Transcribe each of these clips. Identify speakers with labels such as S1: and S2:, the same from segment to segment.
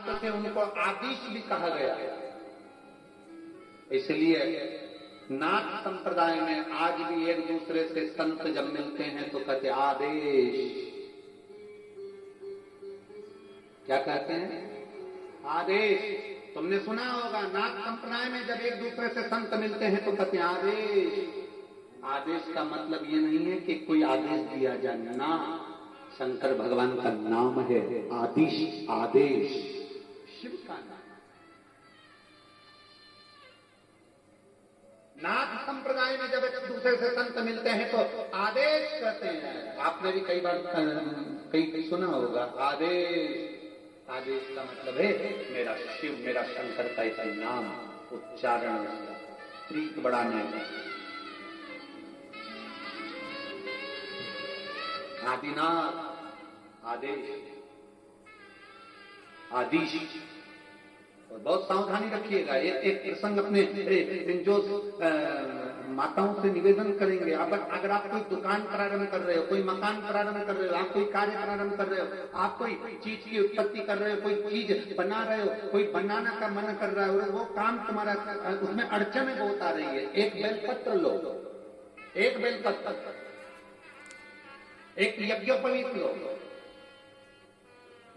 S1: मात्र से उनको आदिश भी कहा गया। इसलिए नाथ संप्रदाय में आज भी एक दूसरे से संत जब मिलते हैं तो कहते आदेश। क्या कहते हैं? आदेश। तुमने सुना होगा नाथ संप्रदाय में जब एक दूसरे से संत मिलते हैं तो कहते आदेश। आदेश का मतलब ये नहीं है कि कोई आदेश दिया जाए ना, शंकर भगवान का नाम है आदिश, आदेश शिव का नाम। नाथ संप्रदाय में जब एक दूसरे से संत मिलते हैं तो आदेश कहते हैं। आपने भी कई बार कई सुना होगा आदेश। आदेश का मतलब है मेरा शिव, मेरा शंकर का ऐसा नाम उच्चारण, प्रीत बढ़ाने का। आदिनाथ, आदेश, आदिश। और बहुत सावधानी रखिएगा। एक प्रसंग अपने जो माताओं से निवेदन करेंगे, अगर आप कोई दुकान प्रारंभ कर रहे हो, कोई मकान प्रारंभ कर रहे हो, आप कोई कार्य प्रारंभ कर रहे हो, आप कोई चीज की उत्पत्ति कर रहे हो, कोई चीज बना रहे हो, कोई बनाना का मन कर रहा है और वो काम तुम्हारा उसमें अड़चने बहुत आ रही है, एक बेलपत्र लो, एक बेलपत्र, एक यज्ञोपवीत लो,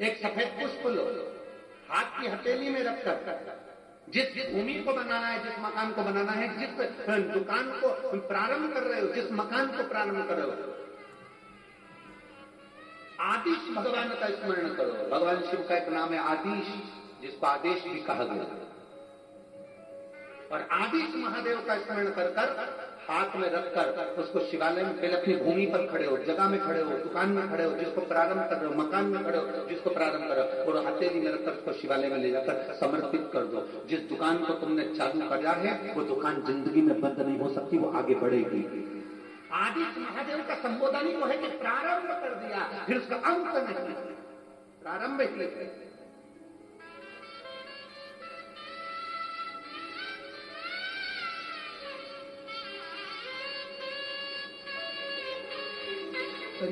S1: एक सफेद पुष्प लो, हाथ की हथेली में रखकर जिस भूमि को बनाना है, जिस मकान को बनाना है, जिस दुकान को प्रारंभ कर रहे हो, जिस मकान को प्रारंभ कर रहे हो, आदिश भगवान का स्मरण करो। भगवान शिव का एक नाम है आदिश, जिसको आदेश भी कहा गया। और आदिश महादेव का स्मरण कर कर हाथ में रखकर उसको शिवालय में, पहले अपनी भूमि पर खड़े हो, जगह में खड़े हो, दुकान में खड़े हो, जिसको प्रारंभ कर रहे हो, मकान में खड़े हो, जिसको प्रारंभ कर रहे हो, और हथेली में रखकर उसको शिवालय में ले जाकर समर्पित कर दो। जिस दुकान को तुमने चालू किया है वो दुकान जिंदगी में बंद नहीं हो सकती, वो आगे बढ़ेगी। आदिश महादेव का संबोधन ही वो है कि प्रारंभ कर दिया, फिर उसका अंत नहीं, प्रारंभ ही।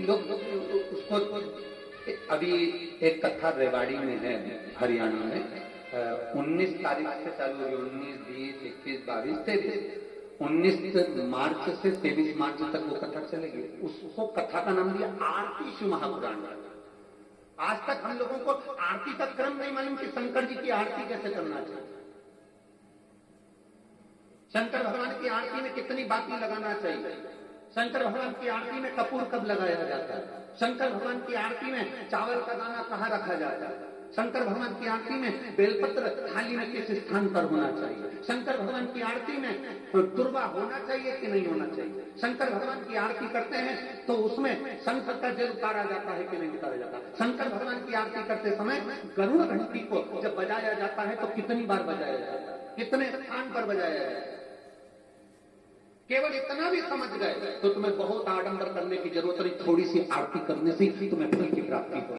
S1: लोग उसको, अभी एक कथा रेवाड़ी में है हरियाणा में, 19 तारीख से चालू होगी, 19, 20, 21, 22, 23, 19 मार्च से 23 मार्च तक वो कथा चलेगी। उसको कथा का नाम दिया आरती शिव महापुराण। आज तक हम लोगों को आरती का क्रम नहीं मालूम कि शंकर जी की आरती कैसे करना चाहिए, शंकर भगवान की आरती में कितनी बाती लगाना चाहिए, शंकर भगवान की आरती में कपूर कब लगाया जाता है, शंकर भगवान की आरती में चावल का दाना कहाँ रखा जाता है, शंकर भगवान की आरती में बेलपत्र थाली में किस स्थान पर होना चाहिए, शंकर भगवान की आरती में दुर्वा होना चाहिए कि नहीं होना चाहिए, शंकर भगवान की आरती करते हैं तो उसमें शंख का जल उतारा जाता है कि नहीं उतारा जाता, शंकर भगवान की आरती करते समय गरुड़ घंटी को जब बजाया जाता है तो कितनी बार बजाया जाता है, कितने स्थान पर बजाया जाता है। केवल इतना भी समझ गए तो तुम्हें बहुत आडंबर करने की जरूरत नहीं, थोड़ी सी आरती करने से तुम्हें फल की प्राप्ति हो।